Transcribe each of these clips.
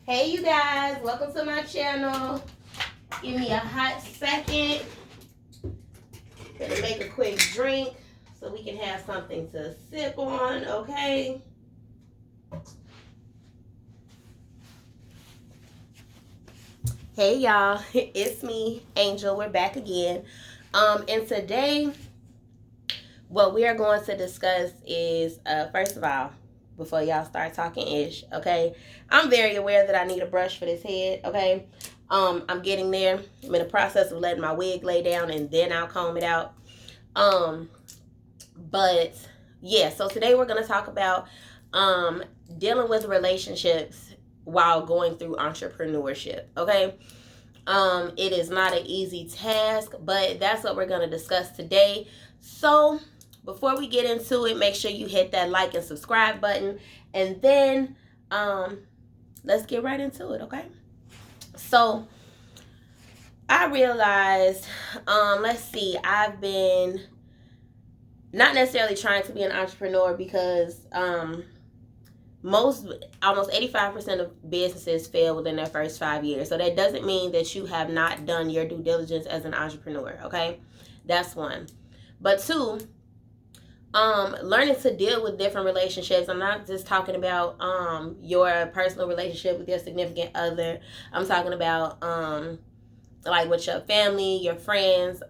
Hey you guys, welcome to my channel. Give me a hot second. Gonna make a quick drink so we can have something to sip on, okay? Hey y'all, it's me, Angel. We're back again. And today what we are going to discuss is first of all, before y'all start talking ish, okay? I'm very aware that I need a brush for this head, okay? I'm getting there. I'm in the process of letting my wig lay down and then I'll comb it out. But yeah, so today we're gonna talk about dealing with relationships while going through entrepreneurship, okay? It is not an easy task, but that's what we're gonna discuss today. So before we get into it, make sure you hit that like and subscribe button, and then let's get right into it, okay? So I realized, let's see, I've been not necessarily trying to be an entrepreneur because almost 85% of businesses fail within their first 5 years. So that doesn't mean that you have not done your due diligence as an entrepreneur, okay? That's one. But two, learning to deal with different relationships. I'm not just talking about your personal relationship with your significant other. I'm talking about like with your family, your friends.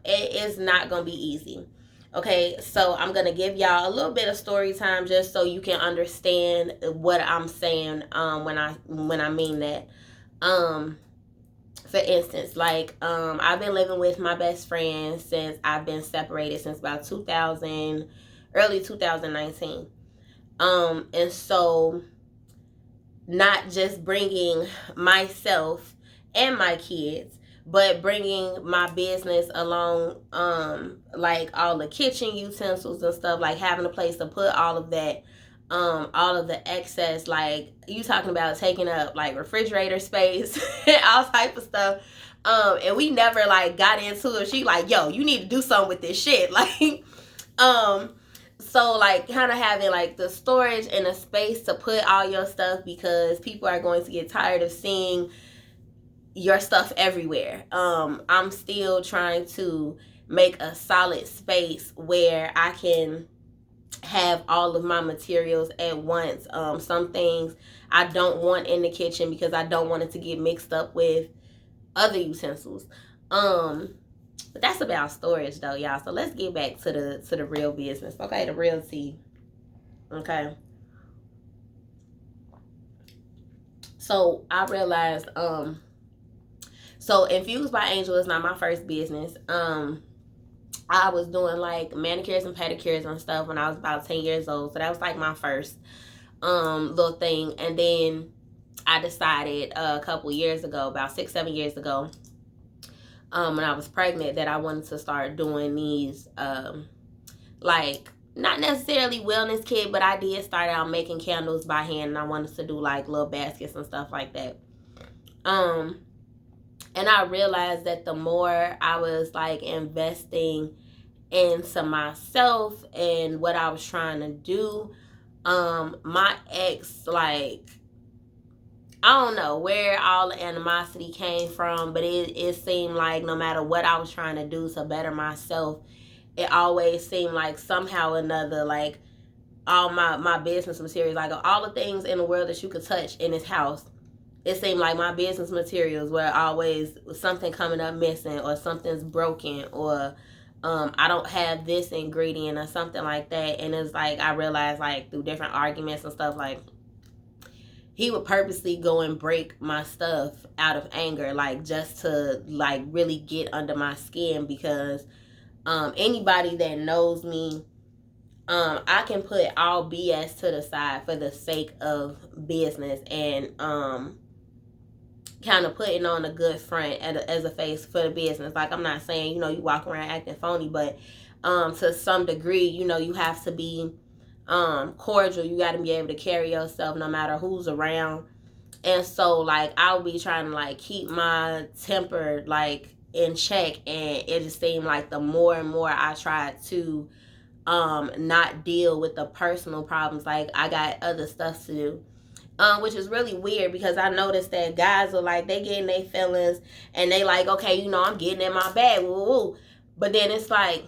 It is not gonna be easy. Okay, so I'm gonna give y'all a little bit of story time just so you can understand what I'm saying when I mean that. For instance, like I've been living with my best friend since I've been separated since about early 2019. And so not just bringing myself and my kids, but bringing my business along, like all the kitchen utensils and stuff, like having a place to put all of that, all of the excess, like you talking about taking up like refrigerator space and all type of stuff. And we never like got into it. She like, yo, you need to do something with this shit. Like, so like kind of having like the storage and a space to put all your stuff, because people are going to get tired of seeing your stuff everywhere. I'm still trying to make a solid space where I can have all of my materials at once. Some things I don't want in the kitchen because I don't want it to get mixed up with other utensils. But that's about storage though, y'all. So let's get back to the real business, okay? The real tea. Okay. So I realized so Infused by Angel is not my first business. I was doing like manicures and pedicures and stuff when I was about 10 years old. So that was like my first little thing. And then I decided a couple years ago, about 6-7 years ago, when I was pregnant, that I wanted to start doing these like not necessarily wellness kit, but I did start out making candles by hand, and I wanted to do like little baskets and stuff like that. And I realized that the more I was like investing into myself and what I was trying to do, my ex, like, I don't know where all the animosity came from, but it seemed like no matter what I was trying to do to better myself, it always seemed like somehow or another, like all my business materials, like all the things in the world that you could touch in this house, it seemed like my business materials were always something coming up missing, or something's broken, or I don't have this ingredient or something like that. And it's like I realized, like through different arguments and stuff, like he would purposely go and break my stuff out of anger, like just to like really get under my skin, because anybody that knows me, I can put all BS to the side for the sake of business, and kind of putting on a good front as a face for the business. Like, I'm not saying, you walk around acting phony, but to some degree, you have to be cordial. You got to be able to carry yourself no matter who's around. And so, like, I'll be trying to, like, keep my temper, like, in check. And it just seemed like the more and more I tried to not deal with the personal problems, like, I got other stuff to do. which is really weird because I noticed that guys are like, they getting their feelings and they like, okay, you know, I'm getting in my bag, woo woo. But then it's like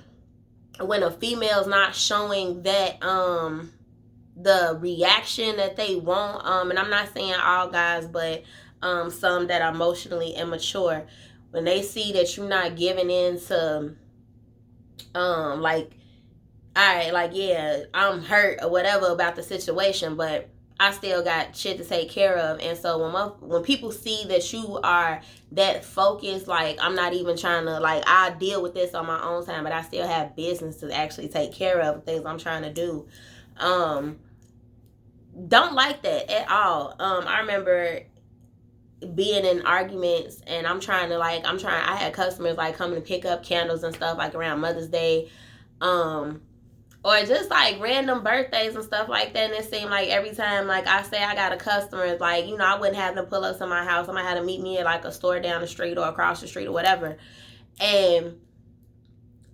when a female's not showing that the reaction that they want, and I'm not saying all guys, but some that are emotionally immature, when they see that you're not giving in to like, all right, like, yeah, I'm hurt or whatever about the situation, but I still got shit to take care of. And so when people see that you are that focused, like, I'm not even trying to, like, I deal with this on my own time, but I still have business to actually take care of, things I'm trying to do. Don't like that at all. I remember being in arguments and I had customers like coming to pick up candles and stuff like around Mother's Day. Or just like random birthdays and stuff like that. And it seemed like every time, like I say I got a customer, it's like, you know, I wouldn't have them pull up to my house. I might have to meet me at like a store down the street or across the street or whatever. And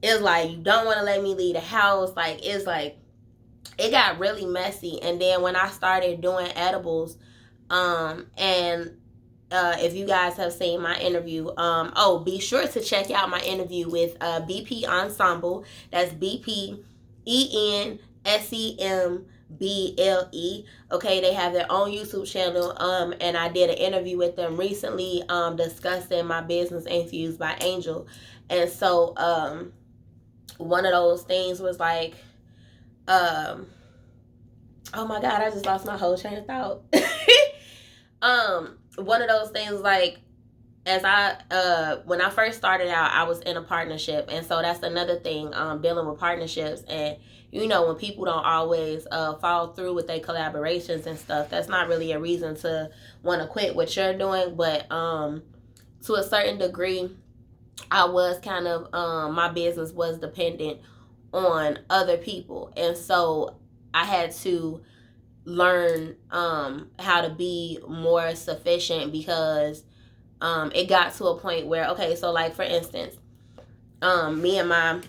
it's like, you don't want to let me leave the house. Like, it's like, it got really messy. And then when I started doing edibles, and if you guys have seen my interview, be sure to check out my interview with BP Ensemble. That's BPENSEMBLE. Okay, they have their own YouTube channel. And I did an interview with them recently, discussing my business Infused by Angel. And so, one of those things was like, oh my God, I just lost my whole train of thought. One of those things, like, as when I first started out, I was in a partnership. And so that's another thing, dealing with partnerships. And, you know, when people don't always follow through with their collaborations and stuff, that's not really a reason to want to quit what you're doing. But to a certain degree, I was kind of, my business was dependent on other people. And so I had to learn how to be more sufficient because it got to a point where, okay, so like for instance, me and my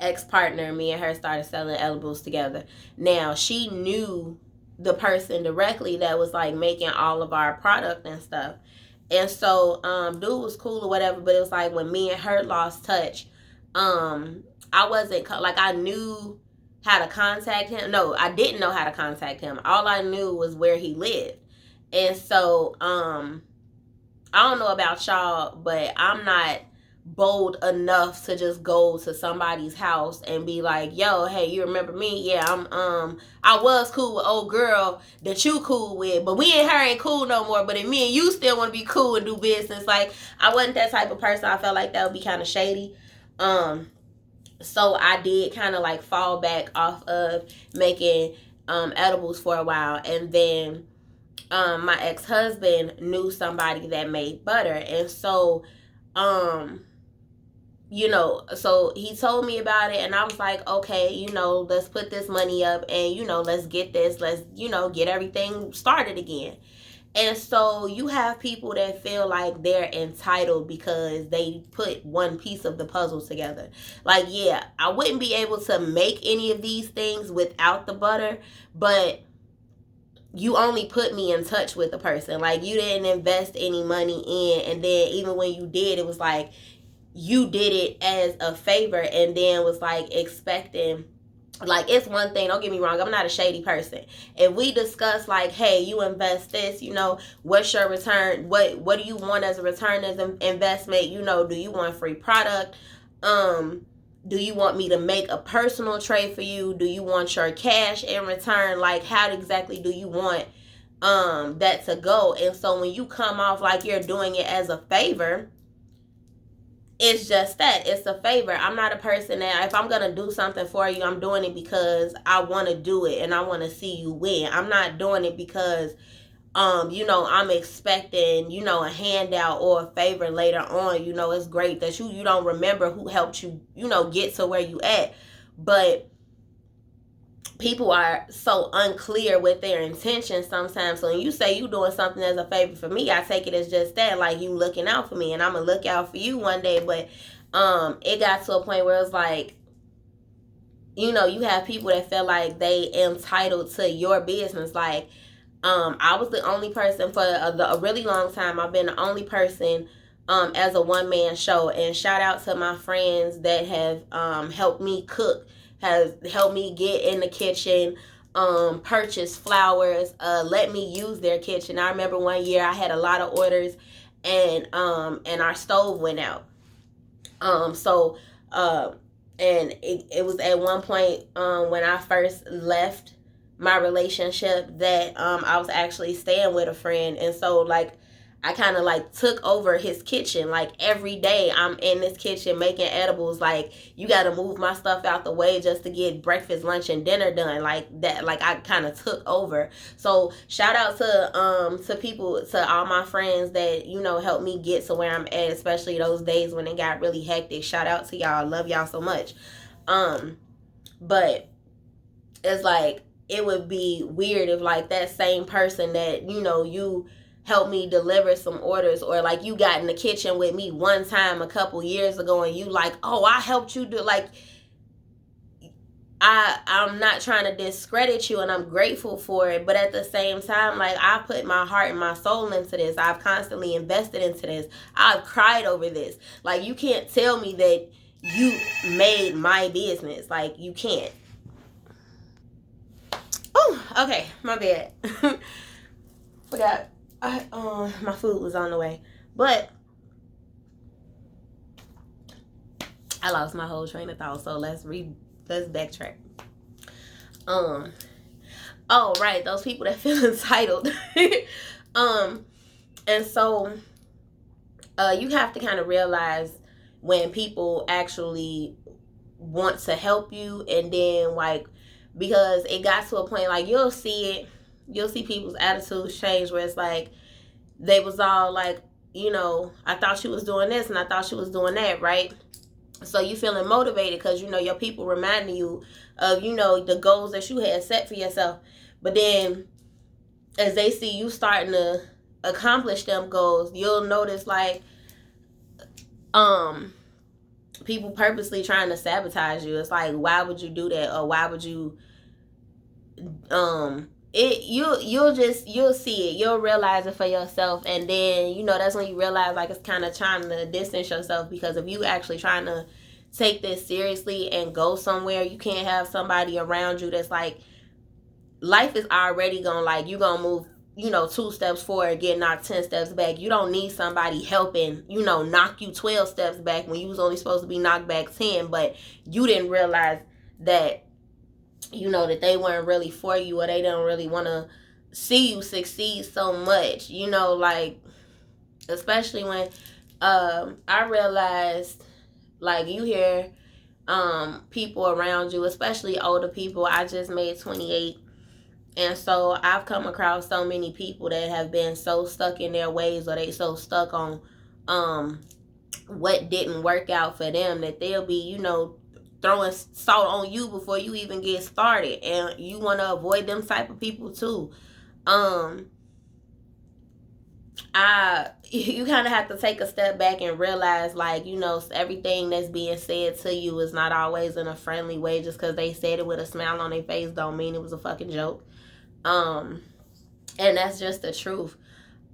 ex-partner, me and her started selling edibles together. Now she knew the person directly that was like making all of our product and stuff. And so dude was cool or whatever, but it was like when me and her lost touch, I wasn't like, I knew how to contact him. No, I didn't know how to contact him. All I knew was where he lived. And so I don't know about y'all, but I'm not bold enough to just go to somebody's house and be like, yo, hey, you remember me? Yeah, I was cool with old girl that you cool with, but we and her ain't cool no more. But if me and you still want to be cool and do business, like, I wasn't that type of person. I felt like that would be kind of shady. So I did kind of like fall back off of making edibles for a while. And then my ex-husband knew somebody that made butter. And so, you know, so he told me about it and I was like, okay, you know, let's put this money up and, you know, let's get this, let's, you know, get everything started again. And so you have people that feel like they're entitled because they put one piece of the puzzle together. Like, yeah, I wouldn't be able to make any of these things without the butter, but you only put me in touch with the person. Like, you didn't invest any money in, and then even when you did, it was like you did it as a favor and then was like expecting. Like, it's one thing, don't get me wrong, I'm not a shady person. If we discuss like, hey, you invest this, you know, what's your return? What do you want as a return as an investment? You know, do you want free product? Do you want me to make a personal trade for you? Do you want your cash in return? Like, how exactly do you want that to go? And so when you come off like you're doing it as a favor, it's just that. It's a favor. I'm not a person that if I'm going to do something for you, I'm doing it because I want to do it and I want to see you win. I'm not doing it because, you know, I'm expecting, you know, a handout or a favor later on. You know, it's great that you don't remember who helped you, you know, get to where you at. But people are so unclear with their intentions sometimes. So when you say you doing something as a favor for me, I take it as just that, like you looking out for me and I'm gonna look out for you one day. But it got to a point where it's like, you know, you have people that feel like they entitled to your business. Like, I was the only person for a really long time. I've been the only person as a one man show. And shout out to my friends that have helped me cook, has helped me get in the kitchen, purchase flowers, let me use their kitchen. I remember one year I had a lot of orders, and our stove went out. So and it was at one point when I first left my relationship that I was actually staying with a friend, and so like I kind of like took over his kitchen. Like every day I'm in this kitchen making edibles. Like you got to move my stuff out the way just to get breakfast, lunch, and dinner done. Like that. Like I kind of took over. So shout out to people, to all my friends that helped me get to where I'm at, especially those days when it got really hectic. Shout out to y'all. Love y'all so much. But it's like it would be weird if like that same person that you helped me deliver some orders, or like you got in the kitchen with me one time a couple years ago and you like, oh, I helped you do, like I'm not trying to discredit you and I'm grateful for it, but at the same time, like I put my heart and my soul into this. I've constantly invested into this. I've cried over this. Like you can't tell me that you made my business. Like you can't. Oh, okay, my bad. Forgot. My food was on the way, but I lost my whole train of thought. So let's backtrack. Um. Oh, right, those people that feel entitled. um, and so, you have to kind of realize when people actually want to help you, and then like because it got to a point like you'll see people's attitudes change where it's like they was all like, I thought she was doing this and I thought she was doing that, right? So you feeling motivated because your people reminding you of the goals that you had set for yourself. But then as they see you starting to accomplish them goals, you'll notice like people purposely trying to sabotage you. It's like, why would you do that? Or why would you you'll see it, you'll realize it for yourself, and then that's when you realize like it's kind of trying to distance yourself, because if you actually trying to take this seriously and go somewhere, you can't have somebody around you that's like, life is already gonna, like, you gonna move 2 steps forward, get knocked 10 steps back. You don't need somebody helping knock you 12 steps back when you was only supposed to be knocked back 10, but you didn't realize that that they weren't really for you, or they don't really want to see you succeed so much, like especially when I realized like you hear people around you, especially older people. I just made 28, and so I've come across so many people that have been so stuck in their ways, or they so stuck on what didn't work out for them, that they'll be throwing salt on you before you even get started, and you want to avoid them type of people too. You kind of have to take a step back and realize, like, everything that's being said to you is not always in a friendly way. Just because they said it with a smile on their face don't mean it was a fucking joke. And that's just the truth.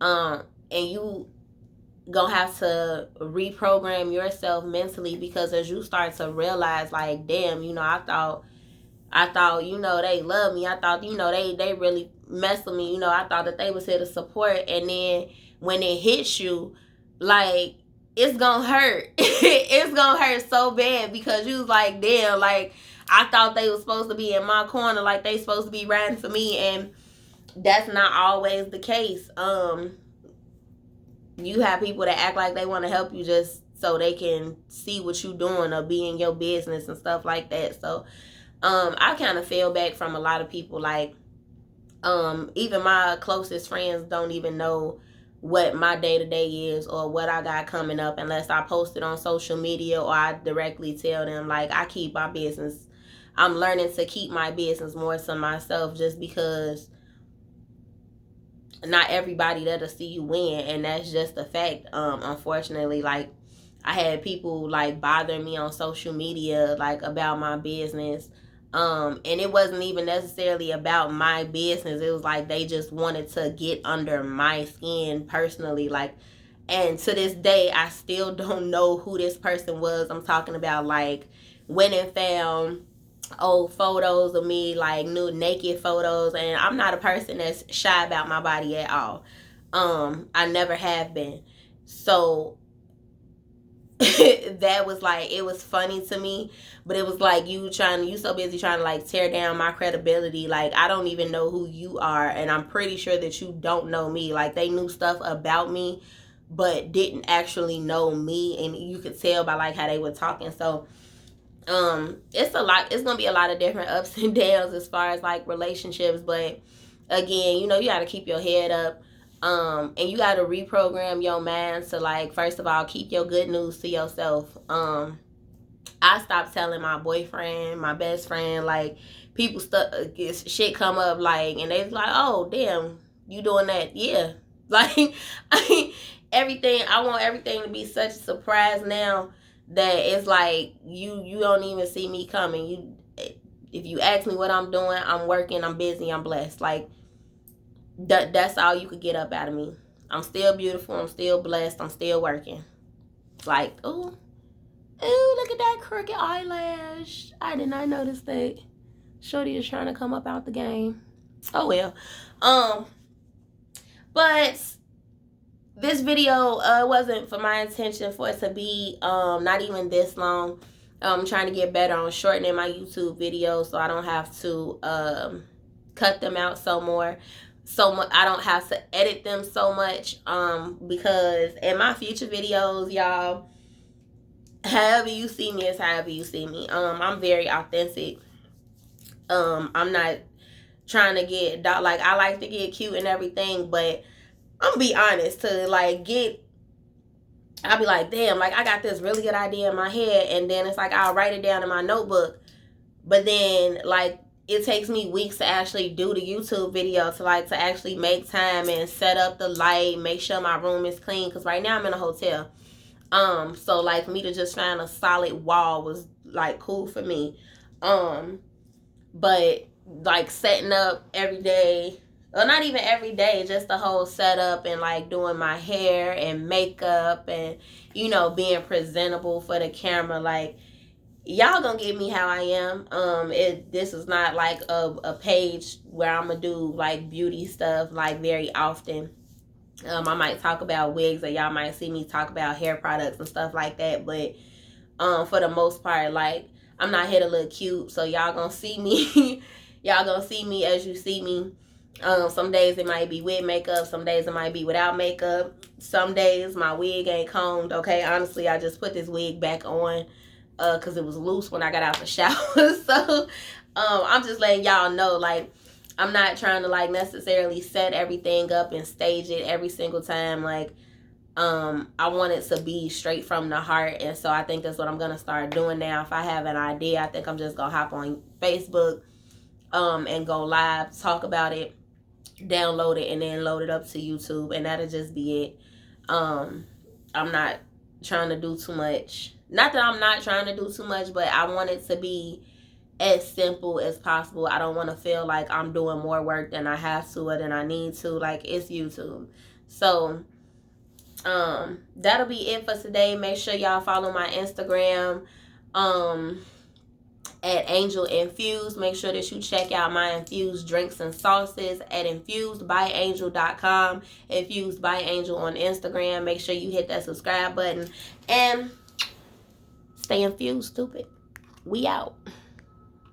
And you gonna have to reprogram yourself mentally, because as you start to realize like, damn, I thought they love me, I thought they really mess with me, I thought that they was here to support, and then when it hits you, like, it's gonna hurt. It's gonna hurt so bad, because you was like, damn, like I thought they was supposed to be in my corner, like they supposed to be riding for me, and that's not always the case. You have people that act like they want to help you just so they can see what you doing or be in your business and stuff like that. So I kind of fell back from a lot of people. Like even my closest friends don't even know what my day-to-day is or what I got coming up unless I post it on social media, or I directly tell them. Like, I keep my business, I'm learning to keep my business more to myself, just because not everybody that'll see you win, and that's just a fact. Unfortunately, like, I had people like bother me on social media like about my business, And it wasn't even necessarily about my business. It was like they just wanted to get under my skin personally. Like, and to this day, I still don't know who this person was. I'm talking about, like, went and found old photos of me, like new naked photos. And I'm not a person that's shy about my body at all. I never have been. So that was like, it was funny to me, but it was like, you so busy trying to like tear down my credibility. Like, I don't even know who you are, and I'm pretty sure that you don't know me. Like, they knew stuff about me but didn't actually know me, and you could tell by like how they were talking. So it's gonna be a lot of different ups and downs as far as like relationships, but again, you know, you got to keep your head up. And you got to reprogram your mind to, like, first of all, keep your good news to yourself. I stopped telling my boyfriend, my best friend, like, people shit come up, like, and they're like, oh damn, you doing that? Yeah. Like, I want everything to be such a surprise now that it's like you don't even see me coming. If you ask me what I'm doing, I'm working, I'm busy, I'm blessed. Like, that's all you could get up out of me. I'm still beautiful, I'm still blessed, I'm still working. Like, ooh, look at that crooked eyelash. I did not notice that. Shorty is trying to come up out the game. Oh well. But this video wasn't for my intention for it to be not even this long. I'm trying to get better on shortening my YouTube videos so I don't have to cut them out so much. I don't have to edit them so much, because in my future videos, y'all, however you see me is however you see me. I'm very authentic. I'm not trying to get, like, I like to get cute and everything, but I'm gonna be honest, to like I'll be like, damn, like, I got this really good idea in my head, and then it's like I'll write it down in my notebook, but then like it takes me weeks to actually do the YouTube video, to actually make time and set up the light, make sure my room is clean, because right now I'm in a hotel. So like, for me to just find a solid wall was like cool for me. But like setting up every day, well, not even every day, just the whole setup and like doing my hair and makeup and, you know, being presentable for the camera, like, y'all gonna get me how I am. This is not like a page where I'm gonna do like beauty stuff like very often. I might talk about wigs, or y'all might see me talk about hair products and stuff like that, but for the most part, like, I'm not here to look cute, so y'all gonna see me y'all gonna see me as you see me. Some days it might be with makeup, some days it might be without makeup, some days my wig ain't combed. Okay, honestly, I just put this wig back on because it was loose when I got out the shower. So I'm just letting y'all know, like, I'm not trying to like necessarily set everything up and stage it every single time. Like, I want it to be straight from the heart, and so I think that's what I'm gonna start doing now. If I have an idea, I think I'm just gonna hop on Facebook and go live, talk about it, download it, and then load it up to YouTube, and that'll just be it. I'm not trying to do too much. Not that I'm not trying to do too much, but I want it to be as simple as possible. I don't want to feel like I'm doing more work than I have to or than I need to. Like, it's YouTube. So that'll be it for today. Make sure y'all follow my Instagram at angelinfused. Make sure that you check out my infused drinks and sauces at infusedbyangel.com, infused by angel on Instagram. Make sure you hit that subscribe button and stay infused, stupid. We out.